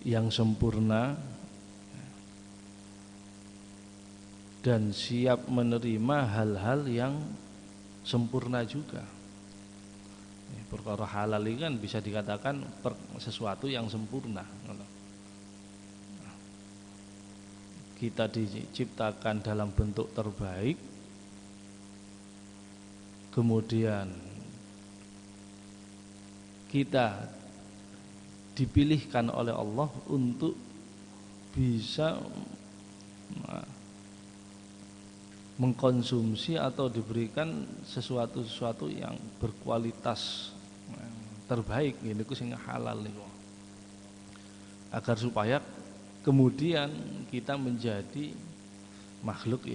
yang sempurna dan siap menerima hal-hal yang sempurna juga. Perkara halal ini kan bisa dikatakan sesuatu yang sempurna. Kita diciptakan dalam bentuk terbaik, kemudian kita dipilihkan oleh Allah untuk bisa mengkonsumsi atau diberikan sesuatu yang berkualitas terbaik, ini ku sing halal niku, agar supaya kemudian kita menjadi makhluk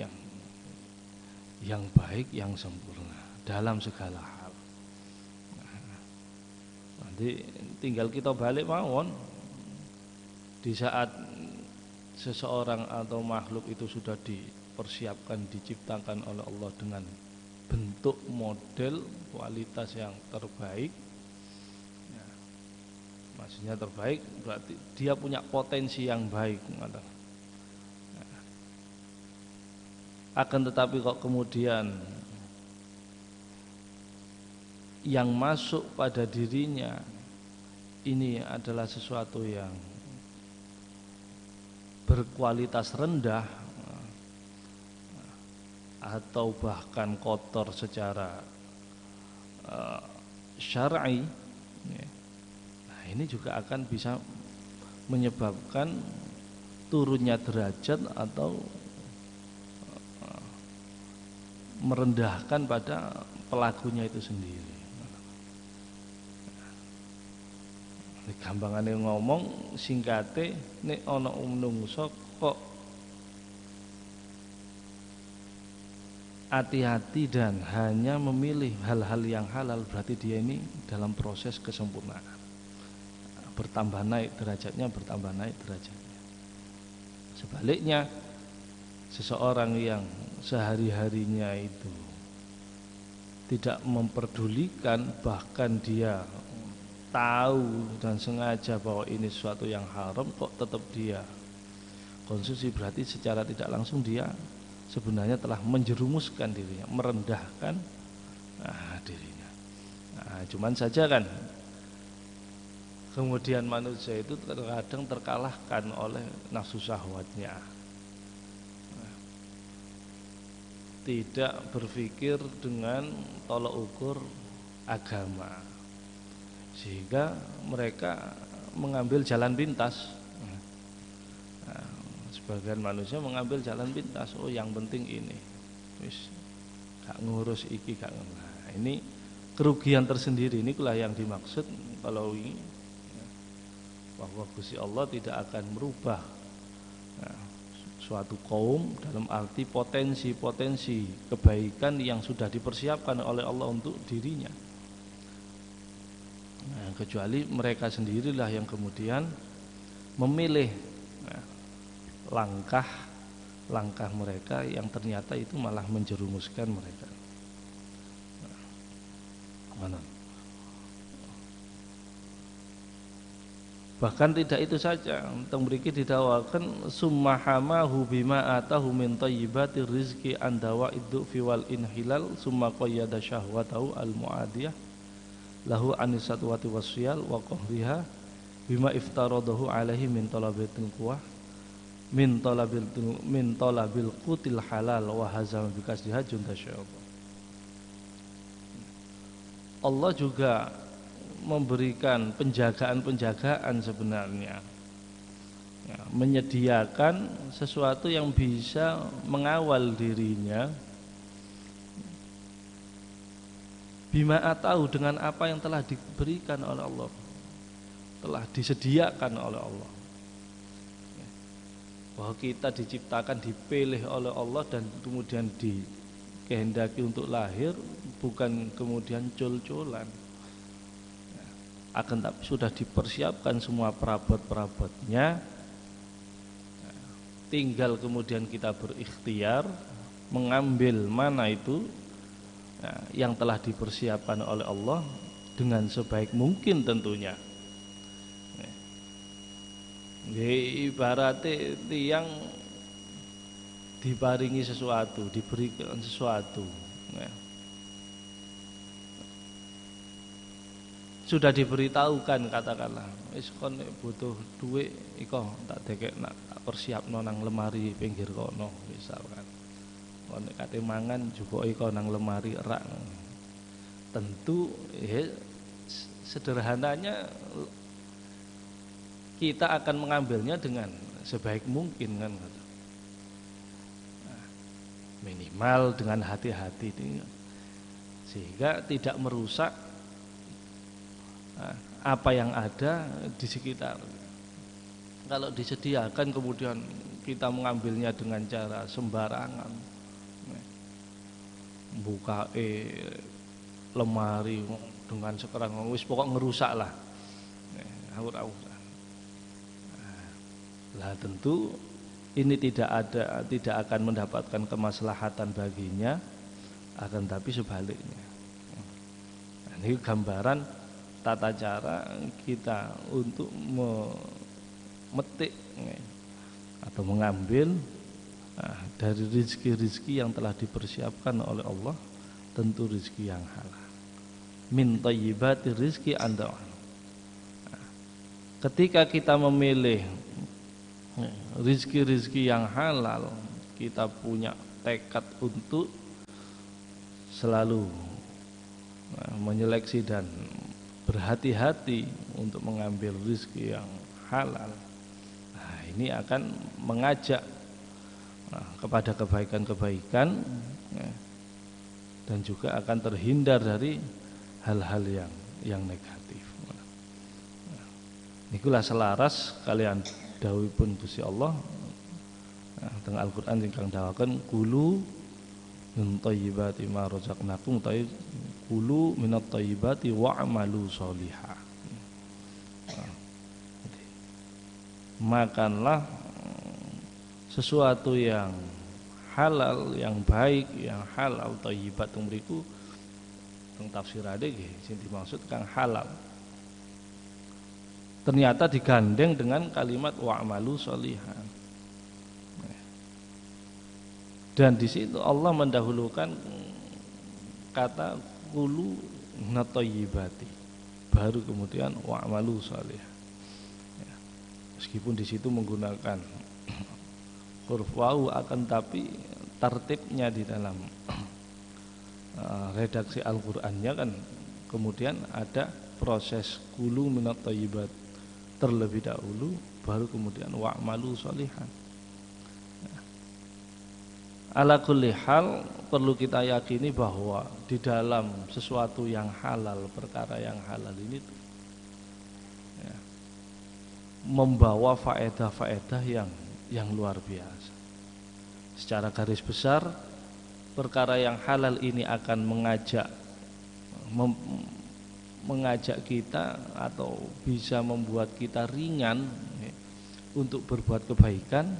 yang baik, yang sempurna dalam segala hal. Nanti tinggal kita balik mawon, di saat seseorang atau makhluk itu sudah dipersiapkan, diciptakan oleh Allah dengan bentuk model kualitas yang terbaik. Maksudnya terbaik berarti dia punya potensi yang baik. Akan tetapi kok kemudian yang masuk pada dirinya ini adalah sesuatu yang berkualitas rendah atau bahkan kotor secara syar'i, ini juga akan bisa menyebabkan turunnya derajat atau merendahkan pada pelakunya itu sendiri. Gampangane ngomong singkate, nek ana menungso kok hati-hati dan hanya memilih hal-hal yang halal, berarti dia ini dalam proses kesempurnaan. Bertambah naik derajatnya, bertambah naik derajatnya. Sebaliknya, seseorang yang sehari-harinya itu tidak memperdulikan, bahkan dia tahu dan sengaja bahwa ini sesuatu yang haram, kok tetap dia konsumsi, berarti secara tidak langsung dia sebenarnya telah menjerumuskan dirinya, merendahkan dirinya. Cuman saja kan kemudian manusia itu terkadang terkalahkan oleh nafsu syahwatnya, tidak berpikir dengan tolak ukur agama, sehingga mereka mengambil jalan pintas. Sebagian manusia mengambil jalan pintas, oh yang penting ini, wis gak ngurus iki, gak ngurus. Ini kerugian tersendiri, inilah yang dimaksud kalau ini, bahwa Gusti Allah tidak akan merubah suatu kaum dalam arti potensi kebaikan yang sudah dipersiapkan oleh Allah untuk dirinya. Kecuali mereka sendirilah yang kemudian memilih langkah mereka yang ternyata itu malah menjerumuskan mereka. Bahkan tidak itu saja, teng mriki didawaken summahamahu bima atahu min thayyibatir rizqi andawa iddu fi wal inhilal summa qayyada syahwatahu al muadiyah lahu anisatwati wasyal wa qahriha bima iftaradahu alaihi min talabil quwah min talabil qutil halal wa hazam bikasdiha junta syaitan. Allah juga memberikan penjagaan sebenarnya, menyediakan sesuatu yang bisa mengawal dirinya bima atahu, dengan apa yang telah diberikan oleh Allah, telah disediakan oleh Allah. Bahwa kita diciptakan, dipilih oleh Allah dan kemudian dikehendaki untuk lahir, bukan kemudian cul-culan. Akan tapi sudah dipersiapkan semua perabot-perabotnya, tinggal kemudian kita berikhtiar mengambil mana itu yang telah dipersiapkan oleh Allah dengan sebaik mungkin tentunya. Nggih ibarate tiyang diparingi sesuatu, diberikan sesuatu. Ya. Sudah diberitahukan katakanlah, wis kon butuh duit iko tak dekekna, tak persiapno nang lemari pinggir kono misalkan. Kon nek kate mangan jupuk iko nang lemari rak. Tentu ya, sederhananya kita akan mengambilnya dengan sebaik mungkin kan. Minimal dengan hati-hati sehingga tidak merusak apa yang ada di sekitar. Kalau disediakan kemudian kita mengambilnya dengan cara sembarangan, buka lemari dengan sekarang wis pokok ngerusak lah, lah tentu ini tidak akan mendapatkan kemaslahatan baginya, akan tapi sebaliknya. Ini gambaran tata cara kita untuk memetik atau mengambil dari rizki-rizki yang telah dipersiapkan oleh Allah, tentu rizki yang halal. Min thayyibati rizki anda. Ketika kita memilih rizki-rizki yang halal, kita punya tekad untuk selalu menyeleksi dan berhati-hati untuk mengambil rizki yang halal. Nah, ini akan mengajak kepada kebaikan-kebaikan dan juga akan terhindar dari hal-hal yang negatif. Inilah selaras kalian dawuhipun Gusti Allah teng Al-Qur'an ingkang dawaken kulu min thayyibati ma razaqnakum kulu minat thayyibati wa'malu sholihah. Makanlah sesuatu yang halal, yang baik, yang halal. Thayyibat mriku teng tafsirane nggih sing dimaksud kang halal. Ternyata digandeng dengan kalimat wa'malu sholihan. Dan di situ Allah mendahulukan kata kulu natoyibati, baru kemudian wa'malu sholihan. Meskipun di situ menggunakan huruf wawu, akan tapi tertibnya di dalam redaksi Al-Qur'annya kan kemudian ada proses kulu minat thayyibat terlebih dahulu, baru kemudian wa'malu sholihan. Ala kulli hal perlu kita yakini bahwa di dalam sesuatu yang halal, perkara yang halal ini membawa faedah-faedah yang luar biasa. Secara garis besar, perkara yang halal ini akan mengajak kita atau bisa membuat kita ringan untuk berbuat kebaikan,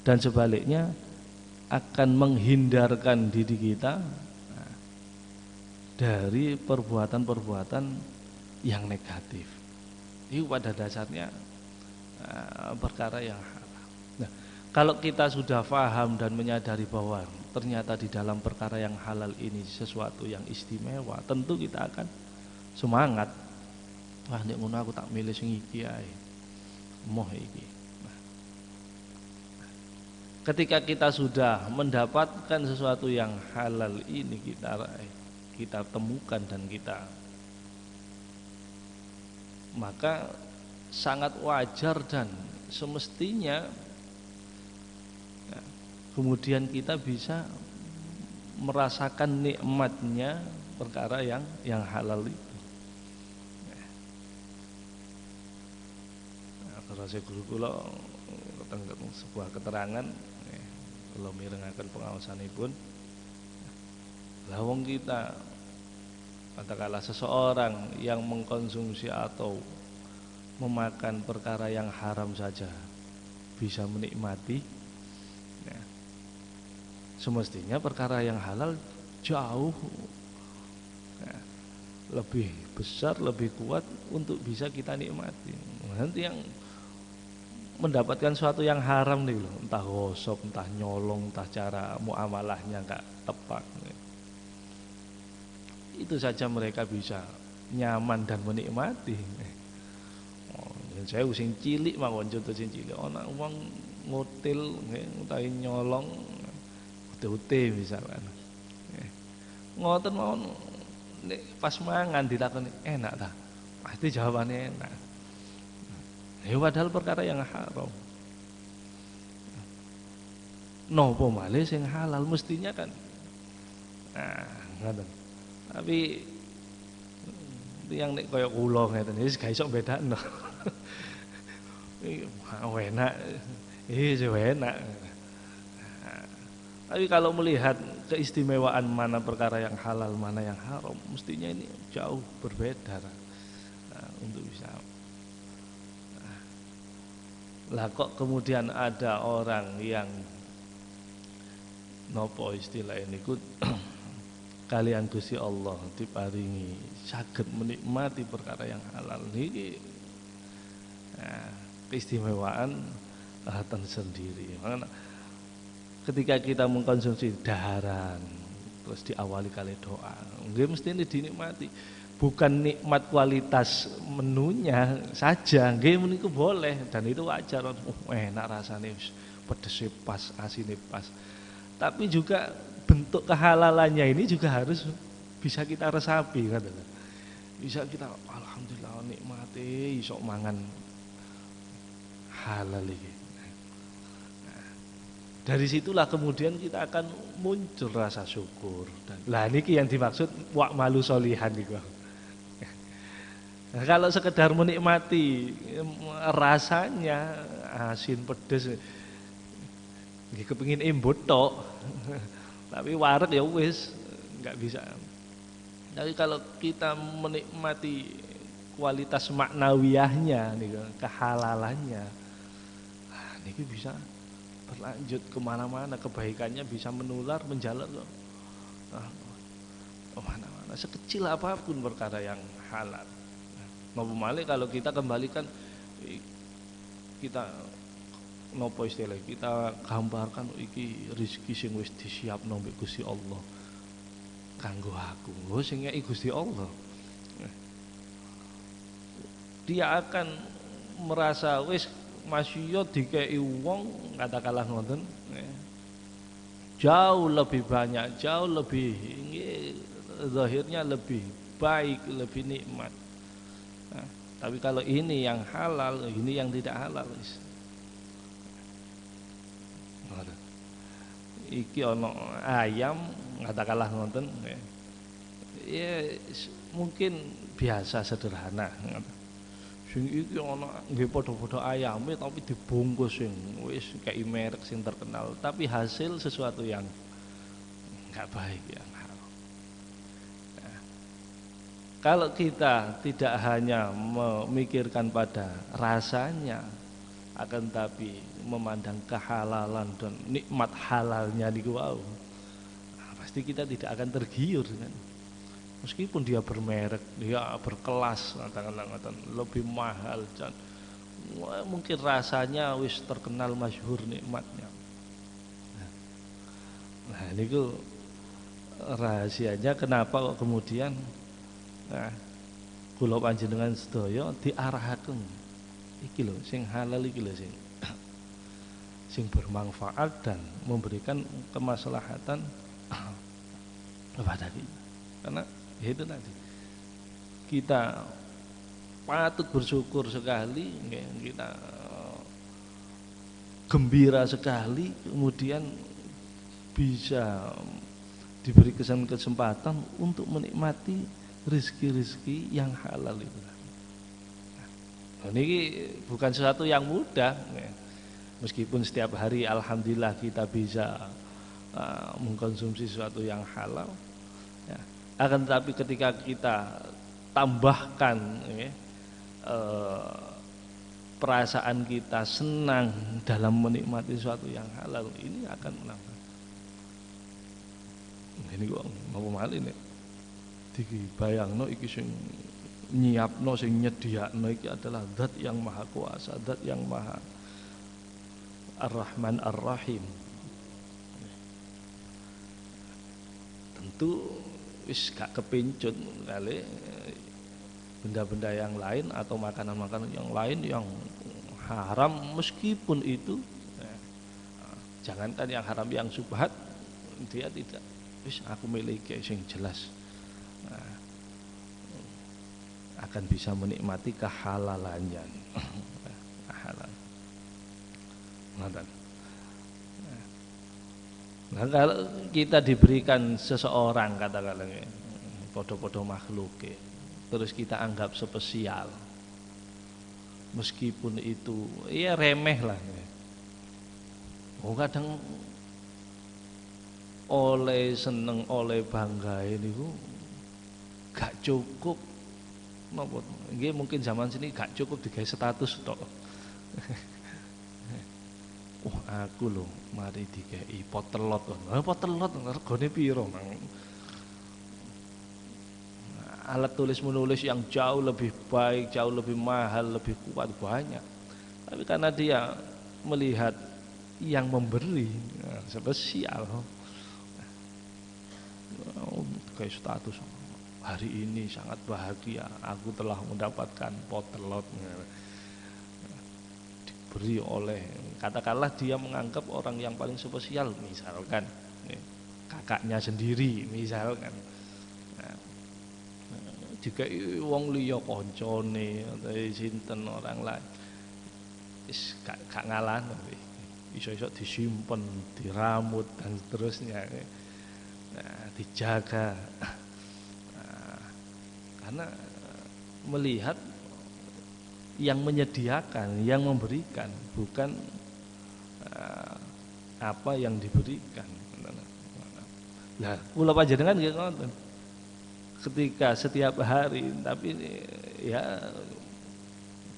dan sebaliknya akan menghindarkan diri kita dari perbuatan-perbuatan yang negatif. Itu pada dasarnya perkara yang halal. Nah, kalau kita sudah paham dan menyadari bahwa ternyata di dalam perkara yang halal ini sesuatu yang istimewa, tentu kita akan semangat. Wah, nek ngono aku tak milih sing iki ae. Moh iki. Nah, ketika kita sudah mendapatkan sesuatu yang halal ini, kita temukan dan kita, maka sangat wajar dan semestinya kemudian kita bisa merasakan nikmatnya perkara yang halal itu. Kalau saya guru kula sebuah keterangan, kalau mirengaken pengaosanipun, lah wong kita katakanlah seseorang yang mengkonsumsi atau memakan perkara yang haram saja bisa menikmati, ya, semestinya perkara yang halal jauh lebih besar, lebih kuat untuk bisa kita nikmati. Nanti yang mendapatkan sesuatu yang haram nih loh, entah gosok, entah nyolong, entah cara muamalahnya nggak tepat, itu saja mereka bisa nyaman dan menikmati. Oh, saya sing cilik mawon, contoh sing cilik ana wong ngotil utawi nyolong ute-ute misalkan. Ngoten mawon nek pas mangan dilakoni enak ta? Pasti jawabannya enak. Ya padahal perkara yang haram. Nopo malih sing halal mestinya kan. Nah, ngoten. Tapi yang nek kaya kula ngeten wis gak iso bedakno. Iki enak. Enak. Tapi kalau melihat keistimewaan mana perkara yang halal, mana yang haram, mestinya ini jauh berbeda. Nah, untuk bisa. Lah kok kemudian ada orang yang nopo istilah ini kalian Gusti Allah diparingi saged menikmati perkara yang halal niki, nah, keistimewaan tersendiri. Makanya ketika kita mengkonsumsi daharan terus diawali kali doa, nggih mesti ini dinikmati. Bukan nikmat kualitas menunya saja, nggih meniku boleh dan itu wajar. Enak rasanya, pedesnya pas, asinnya pas. Tapi juga bentuk kehalalannya ini juga harus bisa kita resapi, kan? Bisa kita alhamdulillah nikmati iso mangan halal ini. Dari situlah kemudian kita akan muncul rasa syukur. Lah niki yang dimaksud wa'malu sholihan niku. Nah, kalau sekedar menikmati rasanya asin pedes, nggih kepengin embut tok. Tapi wareg ya wis nggak bisa. Tapi kalau kita menikmati kualitas maknawiyahnya, kehalalannya, nah, niki bisa berlanjut kemana-mana, kebaikannya bisa menular, menjalar loh. Nah, kemana-mana, sekecil apapun perkara yang halal. Nopo malih kalau kita kembalikan, kita nopo istilah kita gambarkan iki rezeki sing wis disiapno mbek Gusti Allah kanggo aku, sing ngeki Gusti Allah. Dia akan merasa wis masya dikei wong katakanlah ngoten, jauh lebih banyak, jauh lebih zahirnya lebih baik, lebih nikmat. Nah, tapi kalau ini yang halal, ini yang tidak halal. Iki ono ayam katakanlah ngoten, ya mungkin biasa sederhana. Sing iki ono nggih padha-padha ayame tapi dibungkus sing wis kaya merek sing terkenal, tapi hasil sesuatu yang enggak baik ya. Kalau kita tidak hanya memikirkan pada rasanya, akan tapi memandang kehalalan dan nikmat halalnya niku wau, pasti kita tidak akan tergiur kan. Meskipun dia bermerek, dia berkelas, katakanlah lebih mahal dan mungkin rasanya wis terkenal masyhur nikmatnya. Nah, niku rahasianya kenapa kok kemudian kula panjenengan sedaya diarahaken iki lho sing halal iki lho sing bermanfaat dan memberikan kemaslahatan kepada kita. Karena itu tadi kita patut bersyukur sekali, kita gembira sekali kemudian bisa diberi kesempatan untuk menikmati rezeki-rezeki yang halal itu. Nah, ini bukan sesuatu yang mudah. Meskipun setiap hari alhamdulillah kita bisa mengkonsumsi sesuatu yang halal, ya. Akan tetapi ketika kita tambahkan perasaan kita senang dalam menikmati sesuatu yang halal, ini akan menambah. Ini kok mau malih nek dibayangno iki sing nyiapno, sing nyediakno iki adalah zat yang maha kuasa, zat yang maha Ar-Rahman Ar-Rahim. Tentu wis gak kepincut kali benda-benda yang lain atau makanan-makanan yang lain yang haram, meskipun itu jangankan yang haram, yang subhat dia tidak, wis aku miliki sing jelas, akan bisa menikmati kehalalannya. Halal. Nah, kalau kita diberikan seseorang katakanlah podo-podo makhluk, terus kita anggap spesial, meskipun itu ya remeh lah. Oh, kadang oleh seneng, oleh bangga ini gak cukup. Napa? Nggih mungkin zaman sini gak cukup digawe status tok. Oh, aku lho mari digawe pot telot. Pot telot regane piro, Mang? Alat tulis menulis yang jauh lebih baik, jauh lebih mahal, lebih kuat banyak. Tapi karena dia melihat yang memberi spesial, kayak status, hari ini sangat bahagia, aku telah mendapatkan pot telot, diberi oleh, katakanlah dia menganggap orang yang paling spesial, misalkan kakaknya sendiri, misalkan. Jika wong liya koncone atau sinten orang lain, wis gak ngalah, iso-iso disimpen, diramut dan seterusnya, dijaga, karena melihat yang menyediakan, yang memberikan, bukan apa yang diberikan. Lah kula panjenengan nggih ngoten. Ketika setiap hari, tapi ya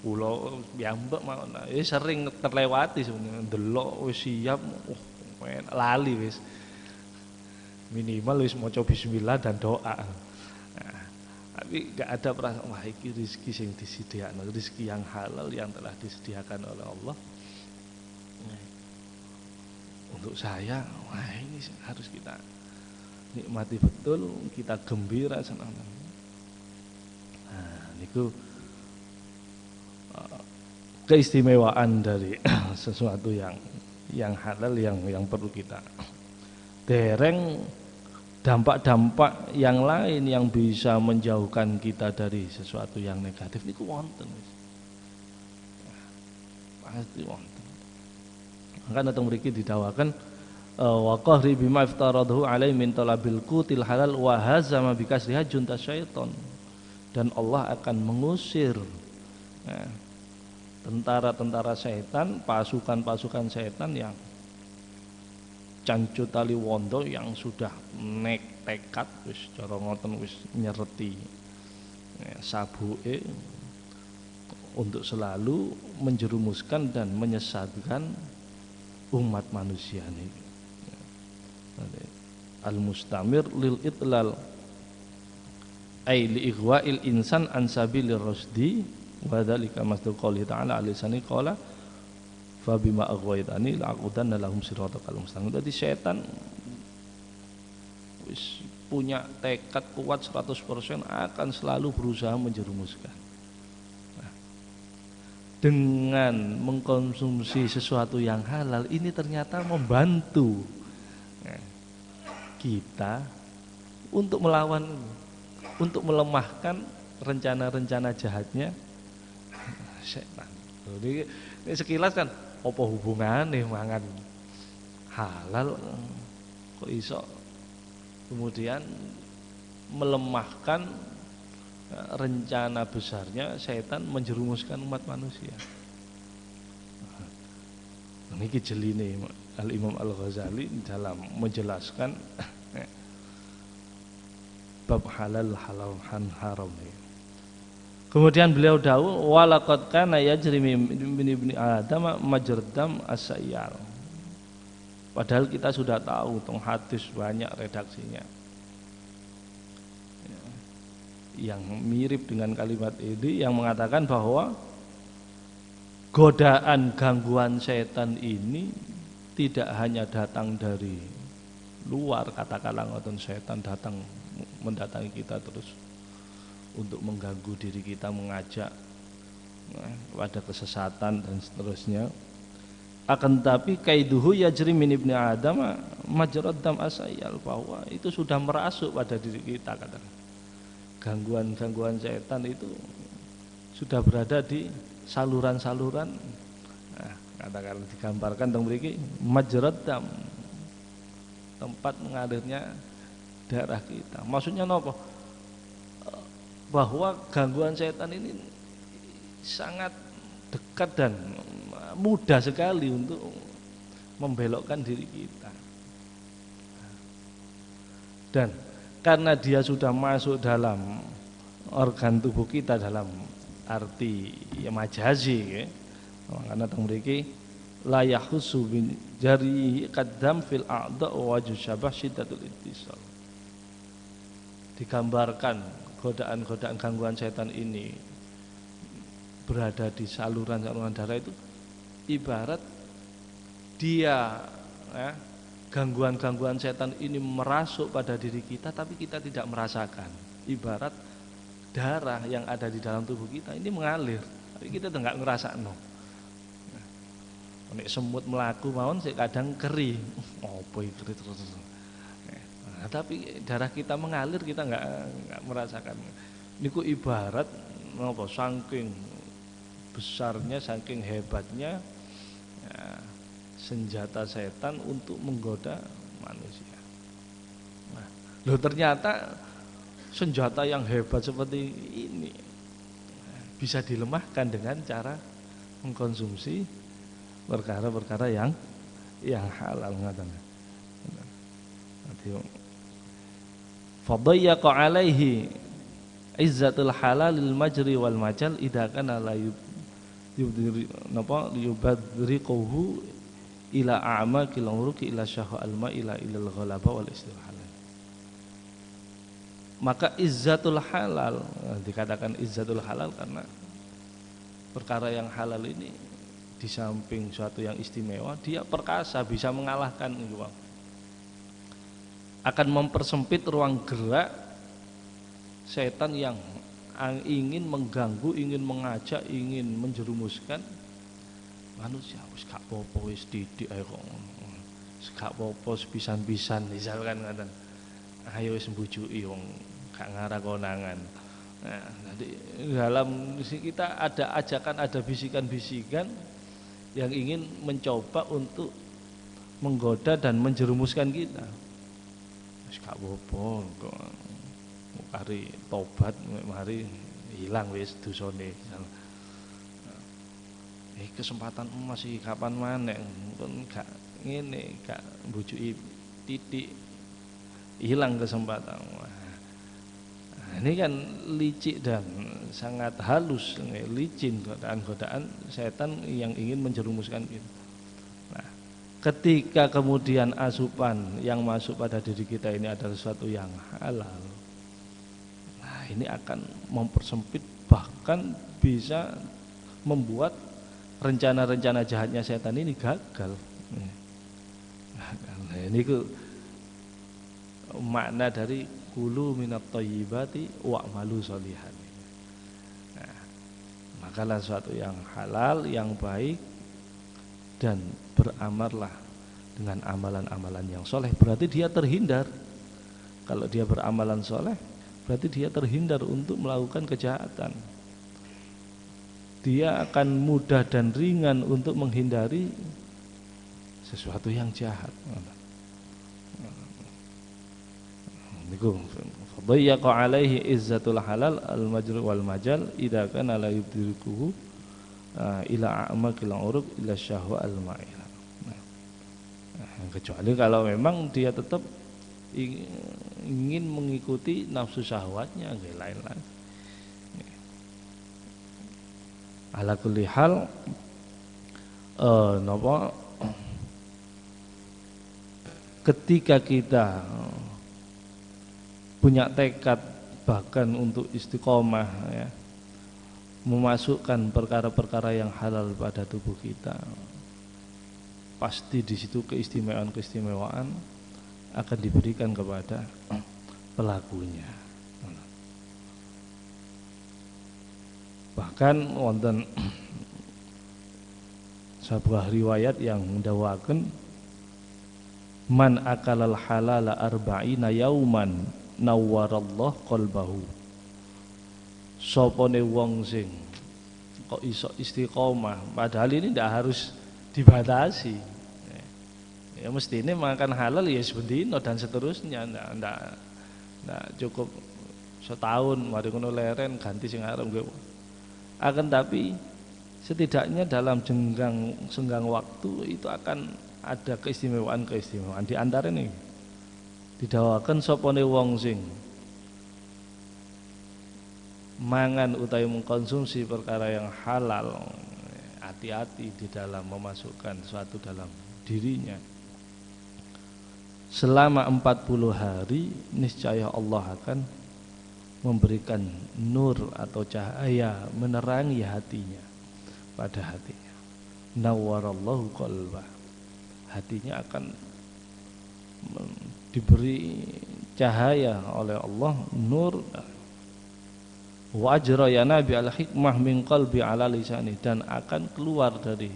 kula piyambak mawon sering terlewati sebenarnya, ndelok wis siap, lali wis. Minimal wis maca bismillah dan doa. Nah, tapi gak ada perasaan wah iki rezeki sing disediakno, rezeki yang halal yang telah disediakan oleh Allah. Untuk saya, wah ini harus kita nikmati betul, kita gembira senang. Nah, niku keistimewaan dari sesuatu yang halal yang perlu kita dereng. Dampak-dampak yang lain yang bisa menjauhkan kita dari sesuatu yang negatif niku wonten. Pasti wonten. Maka datang mriki didawakan wa qahri bima iftaradahu alaihi min talabil qutil halal wa hazama bikasriha junta syaiton, dan Allah akan mengusir tentara-tentara setan, pasukan-pasukan setan yang cancut tali wondo, yang sudah nek tekad wis cara ngoten wis nyereti sabuke untuk selalu menjerumuskan dan menyesatkan umat manusia ini. Al-mustamir lil itlal ay li ighwa'il insan an sabilir rusdi wa dzalika masdar qouli ta'ala alisani qala fa bima aghwaytani la'qudanna lahum siratal mustaqim. Jadi setan wis punya tekad kuat 100% akan selalu berusaha menjerumuskan. Nah, dengan mengkonsumsi sesuatu yang halal ini ternyata membantu kita untuk melawan, untuk melemahkan rencana-rencana jahatnya setan. Ini sekilas kan apa hubungannya mangan halal kok iso kemudian melemahkan rencana besarnya setan menjerumuskan umat manusia. Ini jeline Al-Imam Al-Ghazali dalam menjelaskan bab halal haram. Kemudian beliau dawuh walaqad kana yajri min ibni adam majrdam as-sayyar. Padahal kita sudah tahu tong hadis banyak redaksinya yang mirip dengan kalimat ini, yang mengatakan bahwa godaan gangguan setan ini tidak hanya datang dari luar, katakanlah ngoten setan datang mendatangi kita terus untuk mengganggu diri kita, mengajak pada kesesatan dan seterusnya. Akan tapi kaiduhu yajri min ibni adam majrad dam asayal, bahwa itu sudah merasuk pada diri kita, kata gangguan-gangguan setan itu sudah berada di saluran-saluran. Nah, katakan digambarkan teng mriki majrad dam, tempat mengalirnya darah kita. Maksudnya napa? Bahwa gangguan setan ini sangat dekat dan mudah sekali untuk membelokkan diri kita. Dan karena dia sudah masuk dalam organ tubuh kita dalam arti ya majazi ya. Karena teng mriki la yahusu bin jari qaddam fil a'dha wa syabah syiddatul ittisal. Digambarkan godaan-godaan gangguan setan ini berada di saluran-saluran darah itu ibarat dia gangguan-gangguan setan ini merasuk pada diri kita tapi kita tidak merasakan. Ibarat darah yang ada di dalam tubuh kita ini mengalir tapi kita tidak ngerasakno. Nek semut melaku mawon sik kadang keri. Apa iki keri terus. Nah, tapi darah kita mengalir kita enggak merasakan. Niku ibarat napa saking besarnya, saking hebatnya ya, senjata setan untuk menggoda manusia. Nah, loh ternyata senjata yang hebat seperti ini bisa dilemahkan dengan cara mengkonsumsi perkara-perkara yang halal ngaten. Fadayyaqa alaihi izzatul halalil majri wal majal idza kana la yubdiri napa yubadriquhu ila a'maqil uruqi ila syahwa alma ila ilal ghalaba wal istirhal. Maka izzatul halal dikatakan izzatul halal karena perkara yang halal ini di samping suatu yang istimewa dia perkasa, bisa mengalahkan itu, akan mempersempit ruang gerak setan yang ingin mengganggu, ingin mengajak, ingin menjerumuskan manusia. Wis gak apa-apa wis didik ae kok. Wis gak apa-apa sepisan-pisan misalkan ngaten. Ayo wis mbujuki wong gak ngarah konangan. Nah, jadi dalam kita ada ajakan, ada bisikan-bisikan yang ingin mencoba untuk menggoda dan menjerumuskan kita. Wis gak apa-apa kok mari tobat, mari hilang wis dosane. Kesempatan masih kapan maneh, pun gak ngene, gak mbujuki titik hilang kesempatan. Nah, ini kan licik dan sangat halus, licin godaan-godaan setan yang ingin menjerumuskan kita. Nah, ketika kemudian asupan yang masuk pada diri kita ini adalah sesuatu yang halal, nah ini akan mempersempit, bahkan bisa membuat rencana-rencana jahatnya setan ini gagal. Nah, ini makna dari kulu minat thayyibati wa'malu sholihan. Nah, makalah sesuatu yang halal, yang baik, dan beramallah dengan amalan-amalan yang soleh. Berarti dia terhindar. Kalau dia beramalan soleh, berarti dia terhindar untuk melakukan kejahatan. Dia akan mudah dan ringan untuk menghindari sesuatu yang jahat. Niku fadayyaqa alaihi izzatul halal al majru wal majal idza kana la yudrikuhu ila a'maqil uruq ila syahwa al ma'ila. Kecuali kalau memang dia tetap ingin mengikuti nafsu syahwatnya, lain lagi. Ala kulli hal napa ketika kita punya tekad bahkan untuk istiqomah ya, memasukkan perkara-perkara yang halal pada tubuh kita, pasti di situ keistimewaan-keistimewaan akan diberikan kepada pelakunya. Bahkan wonten sebuah riwayat yang mendawakan man akalal halala arba'ina yauman nawwarallahu qalbahu. Sopone wong sing kok iso istiqomah, padahal ini tidak harus dibatasi. Ya mesti ini makan halal ya sebendino dan seterusnya, ndak cukup setahun mari ngono leren ganti sing arep nggih. Akan tapi setidaknya dalam senggang waktu itu akan ada keistimewaan di antara ini didawakan sopone wong sing mangan utawi mengkonsumsi perkara yang halal, hati-hati di dalam memasukkan sesuatu dalam dirinya. Selama 40 hari niscaya Allah akan memberikan nur atau cahaya menerangi hatinya, pada hatinya. Nawwarallahu qalbah. Hatinya akan diberi cahaya oleh Allah, nur. Wa ajra ya nabi al hikmah min qalbi ala lisani, dan akan keluar dari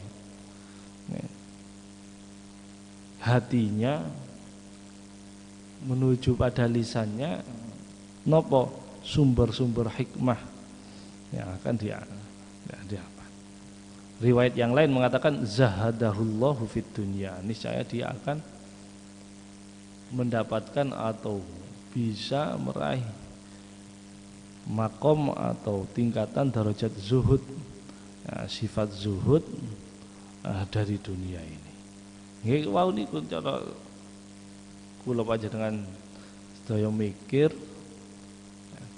hatinya menuju pada lisannya nopo sumber-sumber hikmah yang akan dia apa. Riwayat yang lain mengatakan zahadahullahu fid dunya, niscaya dia akan mendapatkan atau bisa meraih makom atau tingkatan derajat zuhud, ya, sifat zuhud dari dunia ini. Nggih wau niku cara kula panjenengan sedaya mikir,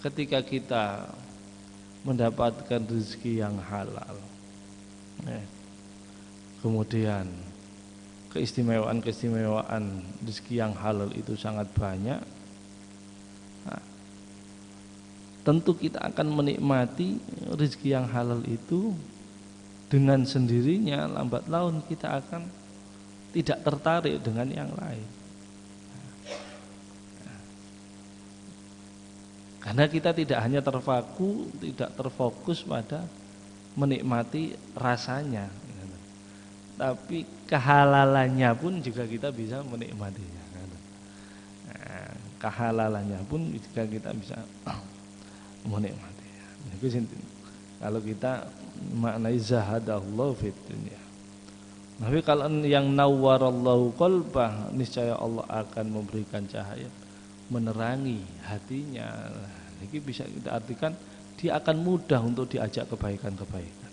ketika kita mendapatkan rezeki yang halal, kemudian keistimewaan rezeki yang halal itu sangat banyak, tentu kita akan menikmati rezeki yang halal itu dengan sendirinya. Lambat laun kita akan tidak tertarik dengan yang lain, karena kita tidak hanya tidak terfokus pada menikmati rasanya, tapi kehalalannya pun juga kita bisa menikmatinya. Kehalalannya pun juga kita bisa menikmati. Kalau kita maknai zahadallahu fid dunya. Tapi kalau yang nawwarallahu qalbah, niscaya Allah akan memberikan cahaya menerangi hatinya. Ini bisa kita artikan dia akan mudah untuk diajak kebaikan-kebaikan,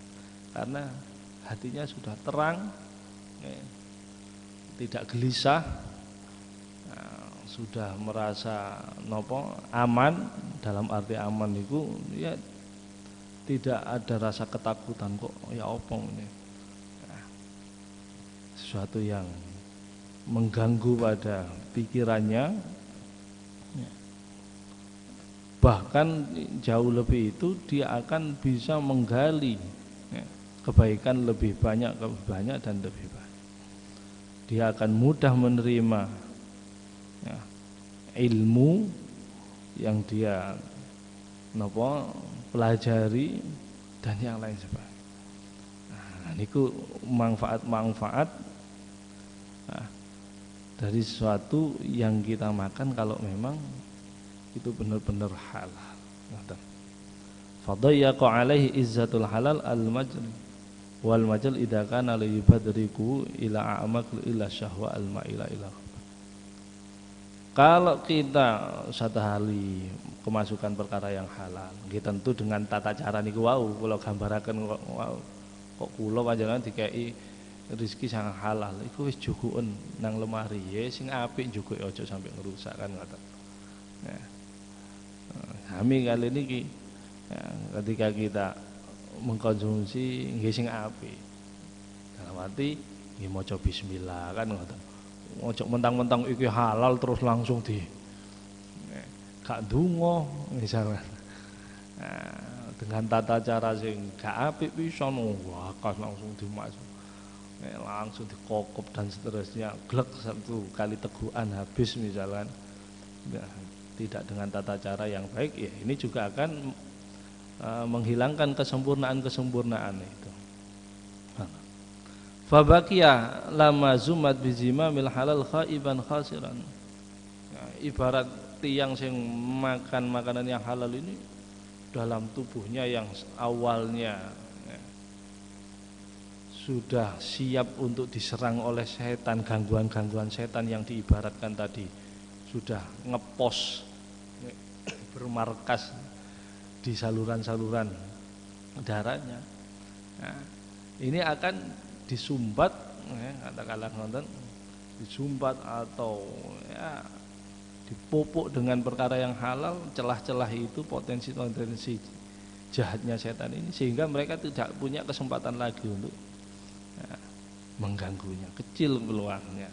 karena hatinya sudah terang, tidak gelisah, sudah merasa aman. Dalam arti aman itu ya tidak ada rasa ketakutan, kok ya opong ini, sesuatu yang mengganggu pada pikirannya. Bahkan jauh lebih itu dia akan bisa menggali kebaikan lebih banyak dan lebih banyak. Dia akan mudah menerima ilmu yang dia pelajari dan yang lain sebagainya. Niku manfaat-manfaat dari sesuatu yang kita makan kalau memang itu benar-benar halal. Fadayyaqa alaihi izzatul halal al-majl wal majl idza kana li yubadriku ila a'maq ila syahwa al-ma'ila ila. Kalau kita satu hari kemasukan perkara yang halal, nggih tentu dengan tata cara niku wau kula gambaraken kok kula panjenengan dikei rezeki sang halal iku wis jukuken nang lemari ya sing apik njukuke aja sampai ngerusak kan ngoten. Nah, kami kali niki ketika kita mengkonsumsi nggih sing apik, dalam arti nggih maca bismillah kan ngoten. Ojo mentang-mentang iki halal terus langsung gak ndonga misalnya. dengan tata cara sing gak apik pisan, wah langsung dimasuk, langsung dikokop dan seterusnya, glek satu kali tegukan habis misalkan. Nah, tidak dengan tata cara yang baik, ya ini juga akan menghilangkan kesempurnaan itu. Fabakia lama zumat bizimamil halal khaiban khasiran. Nah, ibarat tiang sing makan makanan yang halal ini dalam tubuhnya yang awalnya sudah siap untuk diserang oleh setan, gangguan-gangguan setan yang diibaratkan tadi sudah ngepos bermarkas di saluran-saluran darahnya. Nah, ini akan disumbat, katakanlah nonton, disumbat atau ya dipupuk dengan perkara yang halal, celah-celah itu potensi-potensi jahatnya setan ini, sehingga mereka tidak punya kesempatan lagi untuk mengganggunya, kecil peluangnya.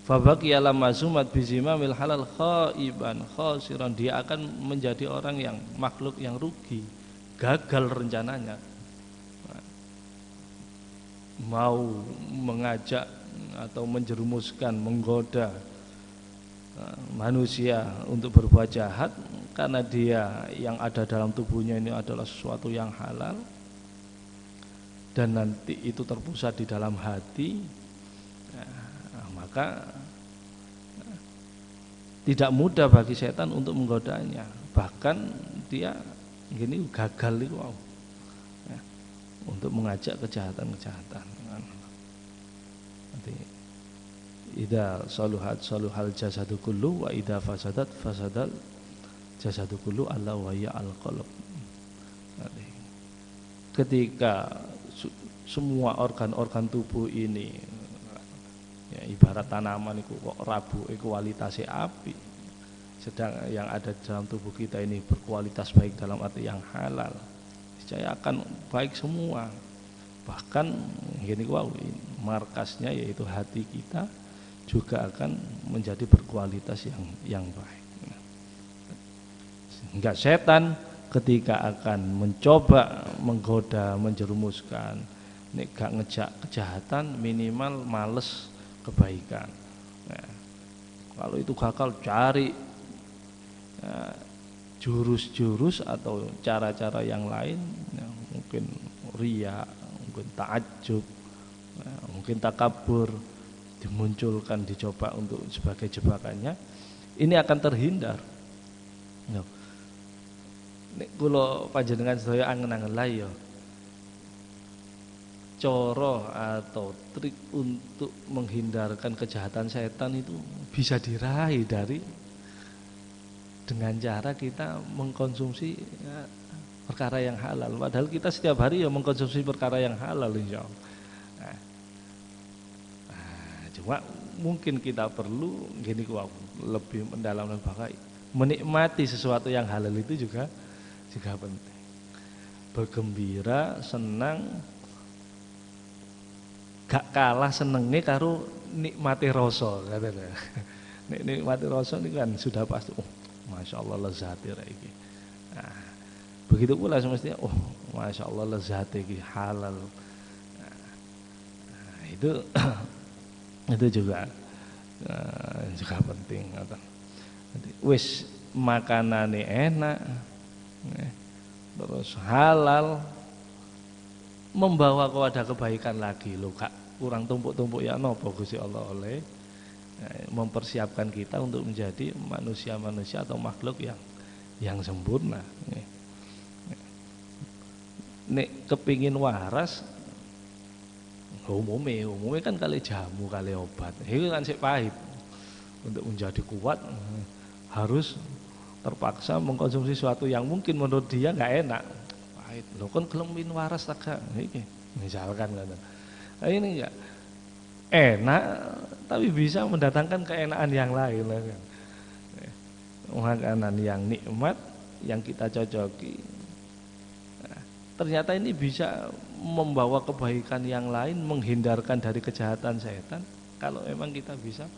Fabaqiya lamma zumat bizimamil halal khaiban khasiran, dia akan menjadi orang yang makhluk yang rugi, gagal rencananya. Mau mengajak atau menjerumuskan, menggoda manusia untuk berbuat jahat karena dia yang ada dalam tubuhnya ini adalah sesuatu yang halal, dan nanti itu terpusat di dalam hati, maka tidak mudah bagi setan untuk menggodanya. Bahkan dia gini gagal itu untuk mengajak kejahatan-kejahatan. Nanti idza saluhal jasadu kullu wa idza fasadat fasadal jasadu kullu alla wa ya al-qalb. Ketika semua organ-organ tubuh ini, ya, ibarat tanaman itu kok rabu kualitasnya api, sedang yang ada dalam tubuh kita ini berkualitas baik dalam arti yang halal, saya akan baik semua. Bahkan gini, markasnya yaitu hati kita juga akan menjadi berkualitas yang baik. Sehingga setan ketika akan mencoba menggoda, menjerumuskan, nek gak ngejak kejahatan, minimal males kebaikan. Nah, kalau itu gagal, cari jurus-jurus atau cara-cara yang lain, ya, mungkin riya, mungkin ta'ajjub, mungkin takabur, dimunculkan, dicoba untuk sebagai jebakannya, ini akan terhindar. Nek kula panjenengan sedaya angen-angen lah ya, coro atau trik untuk menghindarkan kejahatan setan itu bisa diraih dengan cara kita mengkonsumsi perkara yang halal. Padahal kita setiap hari ya mengkonsumsi perkara yang halal, insyaallah. Cuma mungkin kita perlu gini lebih mendalam dan bagai menikmati sesuatu yang halal itu juga penting. Bergembira, senang, gak kalah senengnya karo nikmati rasa, katanya. Nikmati rasa ini kan sudah pasti, masya Allah lezati iki. Nah, begitu pula semestinya, masya Allah lezati iki halal. Nah, itu juga penting. Wis makanane enak, terus halal, membawa kepada kebaikan lagi loh, kak kurang tumpuk-tumpuk ya nopo Gusti Allah oleh mempersiapkan kita untuk menjadi manusia-manusia atau makhluk yang sempurna. Nek kepingin waras, umumnya kan kali jamu, kali obat, itu kan sih pahit. Untuk menjadi kuat harus terpaksa mengkonsumsi sesuatu yang mungkin menurut dia nggak enak, pahit. Lo kan kelemin waras tak ini misalkan kan, ini enggak enak tapi bisa mendatangkan keenaan yang lain kan. Makanan yang nikmat yang kita cocoki, ternyata ini bisa membawa kebaikan yang lain, menghindarkan dari kejahatan setan kalau memang kita bisa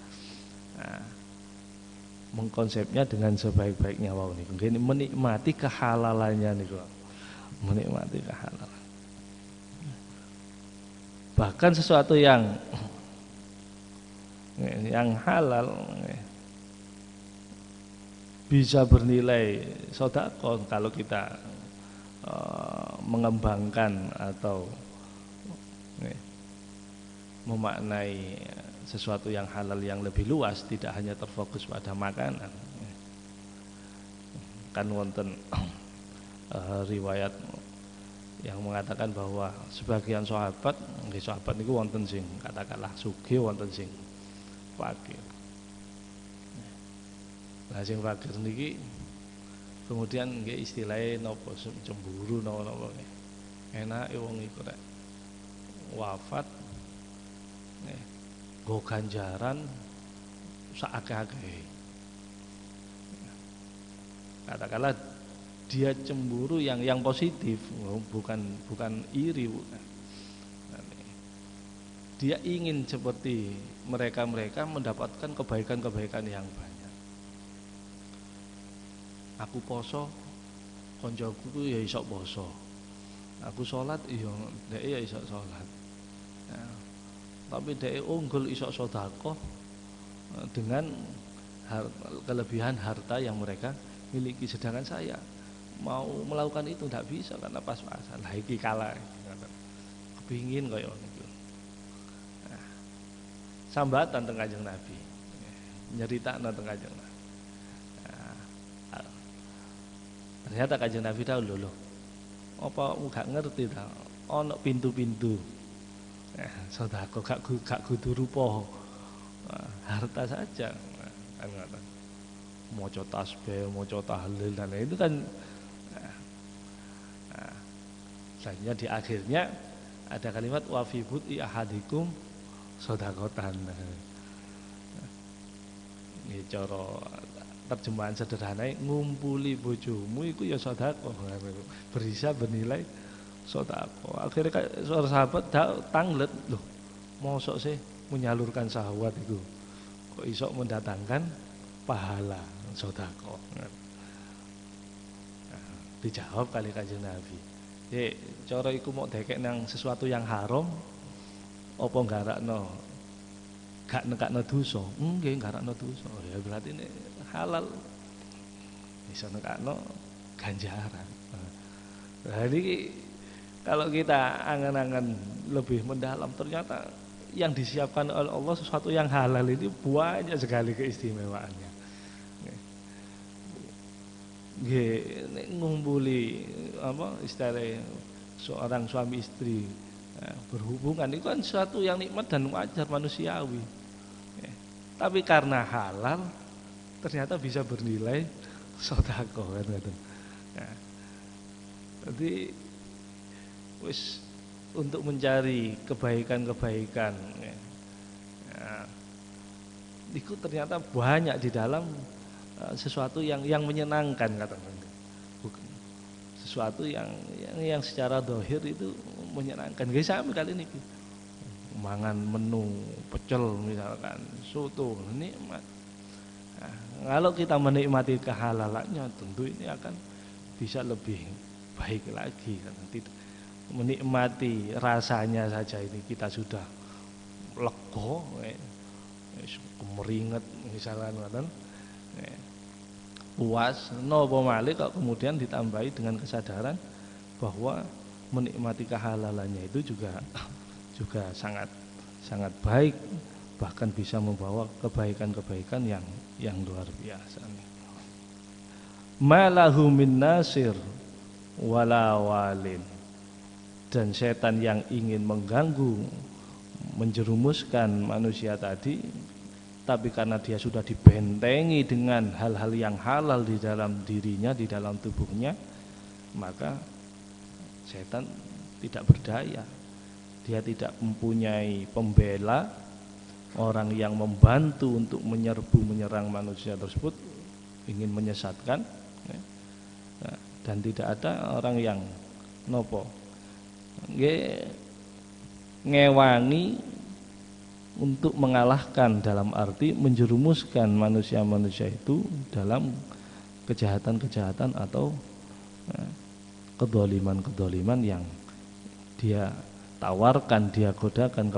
mengkonsepnya dengan sebaik-baiknya. Ini menikmati kehalalannya nih kok. menikmati kehalalan. Bahkan sesuatu yang halal bisa bernilai sedekah kalau kita mengembangkan atau memaknai sesuatu yang halal yang lebih luas, tidak hanya terfokus pada makanan. Kan wonten riwayat yang mengatakan bahwa sebagian sahabat niku wonten sing katakanlah sugih, wonten sing fakir. Nah sing fakir niki kemudian nggih istilahnya napa cemburu napa enake wong iku rek wafat nggo ganjaran sakake-akeh. Katakanlah dia cemburu yang positif, bukan iri, bukan. Dia ingin seperti mereka mendapatkan kebaikan-kebaikan yang banyak. Aku poso, koncoku ya iso poso. Aku sholat, iya dhek ya iso sholat. Nah, tapi dhek unggul iso sedekah dengan kelebihan harta yang mereka miliki, sedangkan saya mau melakukan itu tidak bisa karena pas-pasan. Lah iki kalah. Kepingin kaya niku. Nah, sambatan teng Kanjeng Nabi. Nyeritakno teng Kanjeng Nabi. Nah, ternyata Kanjeng Nabi tahu lho. Apa gak ngerti ta? Ana pintu-pintu. Sedekah gak kudu rupa. Harta saja. Kan ngoten. Maca tasbih, maca tahlil dan itu kan selanjutnya di akhirnya ada kalimat wa fi buti ahadikum sedekatan. Ini cara terjemahan sederhana, ngumpuli bojomu iku ya sedekah, bisa bernilai sedekah. Akhirnya seorang sahabat tanglet, loh mosok sih menyalurkan syahwat itu kok iso mendatangkan pahala sedekah. Dijawab kali Kanjeng Nabi, cara iku mau dekek nang sesuatu yang haram apa gak nekakno dosa? Nggih, nggarakno dosa. Ya berarti ini halal. Bisa nekakno ganjaran. Jadi kalau kita angan-angan lebih mendalam, ternyata yang disiapkan oleh Allah sesuatu yang halal ini banyak sekali keistimewaannya. Nggih, ngumpuli apa istilahnya seorang suami istri berhubungan itu kan sesuatu yang nikmat dan wajar manusiawi. Tapi karena halal ternyata bisa bernilai sedekah kan gitu. Jadi wis untuk mencari kebaikan-kebaikan itu ternyata banyak di dalam sesuatu yang menyenangkan katakan. Sesuatu yang secara zahir itu menyenangkan. Guys, sampai kali ini mangan menu pecel misalkan soto nikmat. Nah, kalau kita menikmati kehalalannya tentu ini akan bisa lebih baik lagi kan. Menikmati rasanya saja ini kita sudah lega, kemeringet misalkan kan. Puas, nopo malih kok kemudian ditambahi dengan kesadaran bahwa menikmati kehalalannya itu juga sangat baik, bahkan bisa membawa kebaikan-kebaikan yang luar biasa. Malahu min nasir wala walin, dan setan yang ingin mengganggu, menjerumuskan manusia tadi, tapi karena dia sudah dibentengi dengan hal-hal yang halal di dalam dirinya, di dalam tubuhnya, maka setan tidak berdaya. Dia tidak mempunyai pembela, orang yang membantu untuk menyerang manusia tersebut, ingin menyesatkan, dan tidak ada orang yang nopo ngewangi untuk mengalahkan, dalam arti menjerumuskan manusia-manusia itu dalam kejahatan-kejahatan atau kedoliman yang dia tawarkan, dia godakan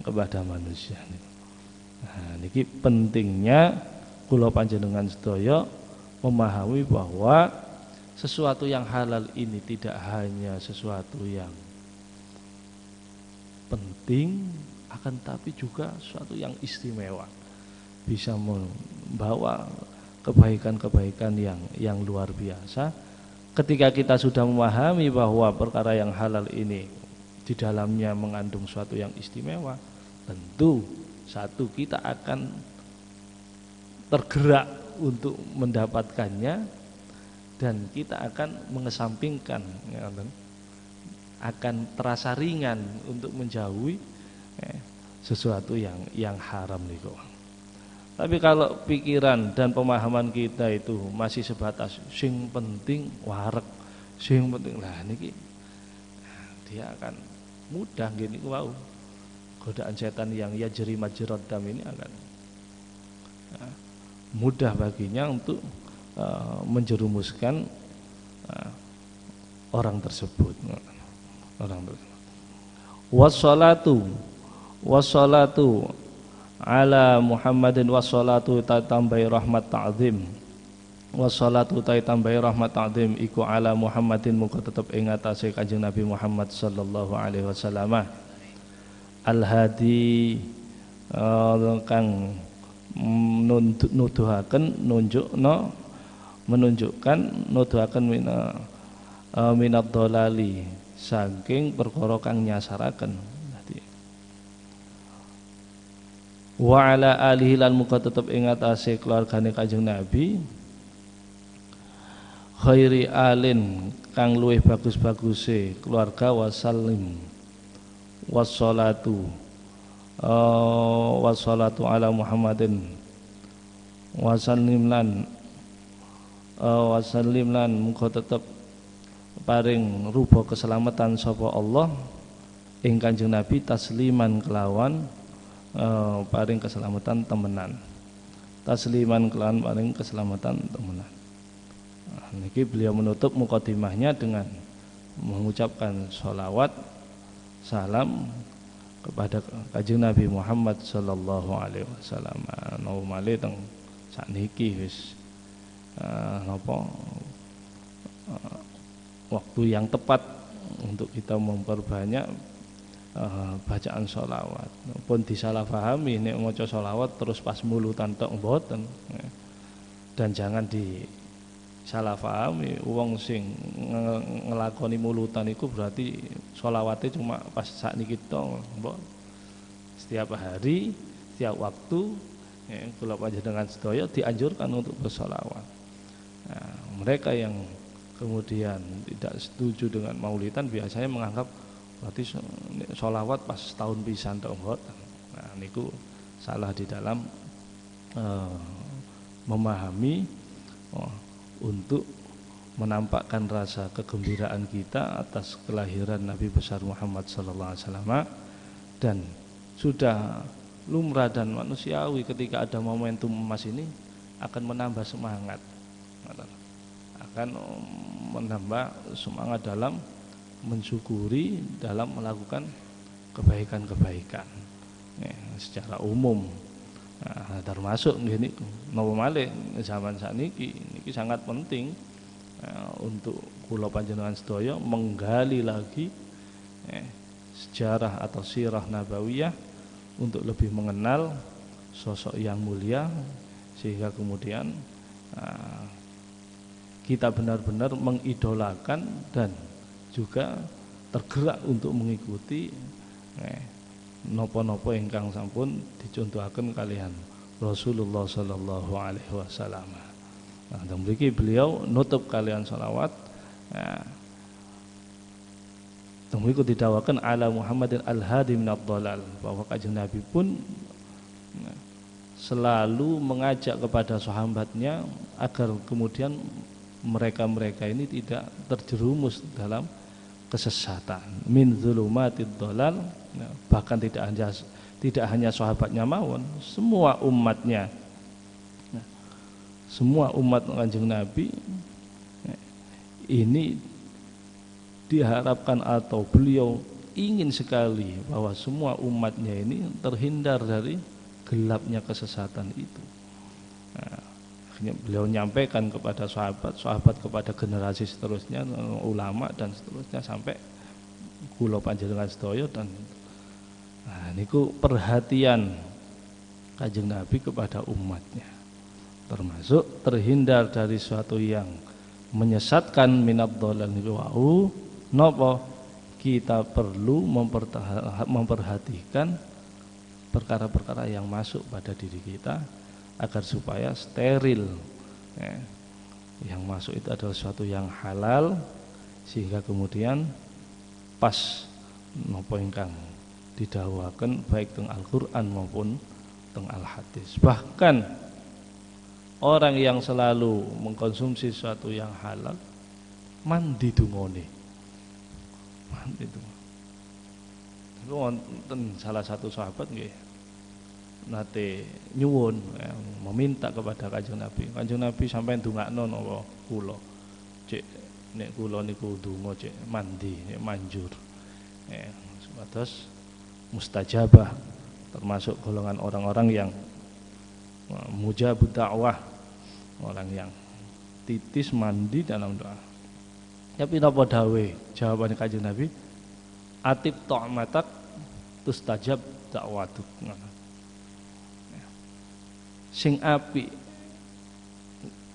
kepada manusia. Nah, niki pentingnya kula panjenengan sedaya memahami bahwa sesuatu yang halal ini tidak hanya sesuatu yang penting, akan tapi juga sesuatu yang istimewa, bisa membawa kebaikan-kebaikan yang luar biasa. Ketika kita sudah memahami bahwa perkara yang halal ini di dalamnya mengandung sesuatu yang istimewa, tentu satu kita akan tergerak untuk mendapatkannya, dan kita akan mengesampingkan, akan terasa ringan untuk menjauhi sesuatu yang haram niku. Tapi kalau pikiran dan pemahaman kita itu masih sebatas sing penting wareg, sing penting lah niki, dia akan mudah gini wow. Godaan setan yang yajri majrad dam ini akan mudah baginya untuk menjerumuskan orang tersebut. Wassalatu ala Muhammadin, wassalatu tambahi rahmat ta'zim, wassalatu tambahi rahmat ta'zim iku ala Muhammadin muga tetep ing atase Kanjeng Nabi Muhammad sallallahu alaihi wasallam al-hadi kang menunjukkan nuduhaken minad dolali saking perkara kang nyasaraken. Wa ala alihi lan muga tetep ing atase keluargane Kanjeng Nabi khairi alin kang luwih bagus-baguse keluarga, wasallim wassalatu ala Muhammadin wasallim lan muga tetep paring rupa keselamatan sapa Allah ing Kanjeng Nabi tasliman kelawan paring keselamatan temenan, tasliman kelawan paring keselamatan temenan. Nah, niki beliau menutup mukadimahnya dengan mengucapkan sholawat salam kepada Kanjeng Nabi Muhammad sallallahu alaihi wasallam. Nomale teng sakniki wis waktu yang tepat untuk kita memperbanyak bacaan sholawat. Pun disalahpahami nek maca sholawat terus pas mulutan tok mboten. Dan jangan disalahpahami wong sing ngelakoni mulutan iku berarti sholawatnya cuma pas sakniki tok. Setiap hari, setiap waktu kula panjenengan sedaya dianjurkan untuk bersholawat. Nah, mereka yang kemudian tidak setuju dengan maulidan biasanya menganggap berarti sholawat pas tahun pisan tok mboten. Nah niku salah di dalam memahami untuk menampakkan rasa kegembiraan kita atas kelahiran Nabi besar Muhammad sallallahu alaihi wasallam, dan sudah lumrah dan manusiawi ketika ada momentum emas ini akan menambah semangat, akan menambah semangat dalam mensyukuri, dalam melakukan kebaikan-kebaikan secara umum. Nah, termasuk ini napa malih zaman sakniki niki sangat penting untuk kula panjenengan sedaya menggali lagi sejarah atau sirah nabawiyah untuk lebih mengenal sosok yang mulia, sehingga kemudian kita benar-benar mengidolakan dan juga tergerak untuk mengikuti napa-napa ingkang sampun dicontohaken kalian Rasulullah sallallahu alaihi wasallam. Nah, dan mriki beliau nutup kalian salawat. Mriku didawakan ala Muhammadin al-hadi minad dhalal, bahwa Kanjeng Nabi pun selalu mengajak kepada sahabatnya agar kemudian mereka-mereka ini tidak terjerumus dalam kesesatan, min zulumatid dhalal. Bahkan tidak hanya sahabatnya mawon, semua umatnya, semua umat Kanjeng Nabi ini diharapkan atau beliau ingin sekali bahwa semua umatnya ini terhindar dari gelapnya kesesatan itu. Nah, akhirnya beliau menyampaikan kepada sahabat, sahabat kepada generasi seterusnya, ulama dan seterusnya sampai kula panjenengan sedaya. Dan nah, niku perhatian Kanjeng Nabi kepada umatnya, termasuk terhindar dari suatu yang menyesatkan minad dhalal niku wau. Napa kita perlu memperhatikan perkara-perkara yang masuk pada diri kita agar supaya steril, ya. Yang masuk itu adalah sesuatu yang halal, sehingga kemudian pas napa ingkang didhawuhaken baik teng Al-Qur'an maupun teng Al-Hadis. Bahkan orang yang selalu mengkonsumsi sesuatu yang halal mandi dungone, mandi itu. Itu wonten salah satu sahabat nggih nate nyuwun, ya, meminta kepada Kanjeng Nabi. Kanjeng Nabi sampai ndongakno napa kula. Cek nek kula niku ndonga cek mandi, nek manjur. Ya, supados mustajabah, termasuk golongan orang-orang yang mujabud dakwah, orang yang titis mandi dalam doa. Tapi napa dawe jawaban Kanjeng Nabi? Atib ta'matak tustajab da'watuk. Sing apik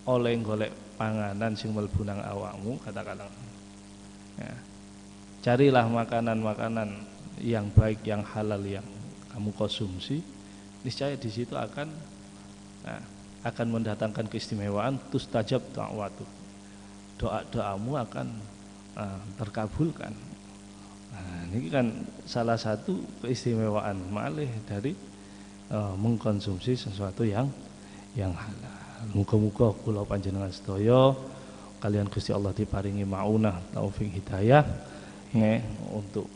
oleh golek panganan sing mlebu nang awakmu, katakanlah, ya, carilah makanan-makanan yang baik, yang halal, yang kamu konsumsi, niscaya di situ akan mendatangkan keistimewaan. Tustajab da'watuk, doa-doamu akan terkabulkan. Nah, ini kan salah satu keistimewaan malih dari mengkonsumsi sesuatu yang halal. Muga-muga kula panjenengan sedaya kalian Gusti Allah diparingi maunah taufik hidayah, untuk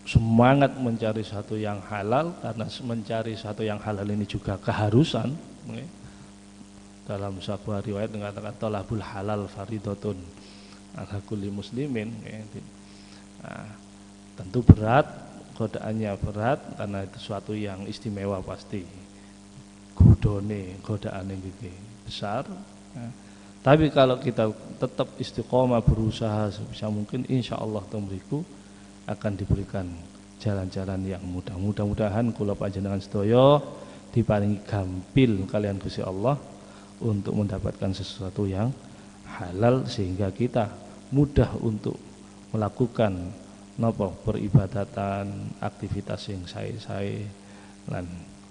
semangat mencari sesuatu yang halal, karena mencari sesuatu yang halal ini juga keharusan. Dalam sebuah riwayat mengatakan talabul halal faridatun ala kulli muslimin. Nah, tentu berat, godaannya berat, karena itu sesuatu yang istimewa pasti. Godaannya gitu besar. Tapi kalau kita tetap istiqomah berusaha sebisa mungkin, insya Allah temriku akan diberikan jalan-jalan yang mudah. Mudah-mudahan kula panjenengan sedaya diparingi gampil kalian Gusti Allah untuk mendapatkan sesuatu yang halal, sehingga kita mudah untuk melakukan napa peribadatan, aktivitas yang sae-sae. Lan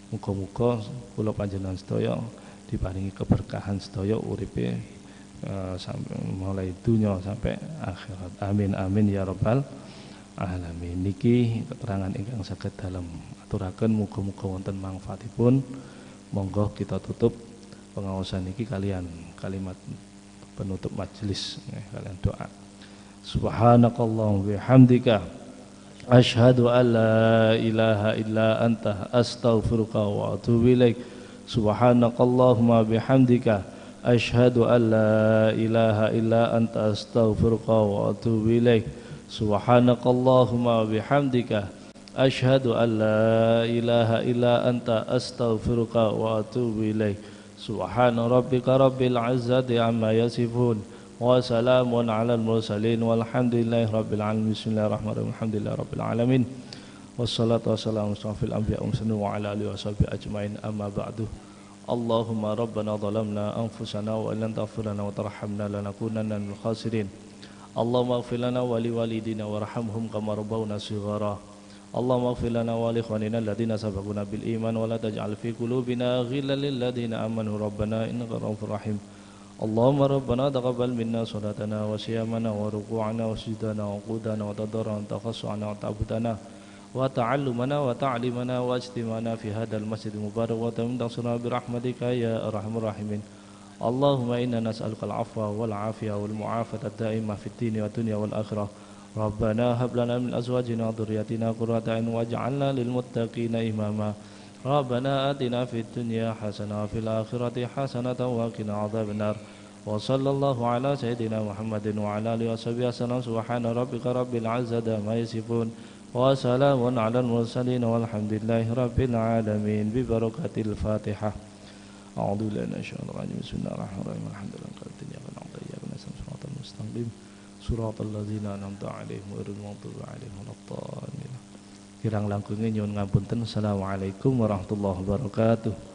muga-muga kula panjenengan sedaya diparingi keberkahan sedaya uripe sampai mulai dunya sampai akhirat. Amin amin ya rabbal alamin. Niki keterangan ingkang saged dalem aturaken, muga-muga wonten manfaatipun. Monggo kita tutup pengaosan niki kalian kalimat penutup majelis, kalian doa. Subhanakallahumma bihamdika asyhadu an la ilaha illa anta astaghfiruka wa atubu ilaik. Subhanakallahumma bihamdika asyhadu an la ilaha illa anta astaghfiruka wa atubu ilaik. Subhanakallahumma bihamdika asyhadu an la ilaha illa anta astaghfiruka wa atubu ilaik. Subhana rabbika rabbil izzati amma yasifun wa salamun alal mursalin walhamdulillahi rabbil alamin. Bismillahirrahmanirrahim. Alhamdulillahi rabbil alamin. Wassalatu wassalamu ala anbiya'i wa ala alihi washabihi ajmain. Amma ba'du. Allahumma rabbana zalamna anfusana wa illam taghfir lana wa tarhamna lanakunanna minal khasirin. Allahumma ighfir lana wa liwalidina warhamhum kama rabbawna shighara. Allahumma ighfir lana wa li ikhwanina alladhina sabaquna bil iman wa la taj'al fi qulubina ghillan lil ladzina amanu rabbana innaka ra'ufur rahim. Allahumma rabbana taqabbal minna salatana wa siyamana wa ruku'ana wa sujudana wa qudana wa tadarrana wa taqassu'ana wa ta'budana wa ta'allumana wa ta'limana wa ijtimana fi hadzal masjidil mubarak wa tamdasuna bi rahmatika ya arhamar rahimin. Allahumma inna nas'aluka al-'afwa wal 'afiyah wal mu'afata ad-da'imah fid dini wa dunya wal akhirah. Rabbana hab lana min azwajina wa dhurriyyatina qurrata a'yun waj'alna lil muttaqina imama. Rabbana atina fid dunya hasanah wa fil akhirati hasanah wa qina adzabannar. wa sallallahu ala sayyidina Muhammadin wa ala alihi washabihi wasallam. Subhana rabbika rabbil izzati amma yasifun wa salamun alal mursalin walhamdulillahi rabbil alamin bi barakatil Fatihah. A'udzu billahi minasyaitonir rajim. Bismillahirrahmanirrahim. Alhamdulillahi rabbil alamin. Shiratal mustaqim. Shiratal ladzina an'amta 'alaihim ghairil maghdubi 'alaihim waladdallin. Kirang langkunge nyuwun ngapunten. Assalamualaikum warahmatullahi wabarakatuh.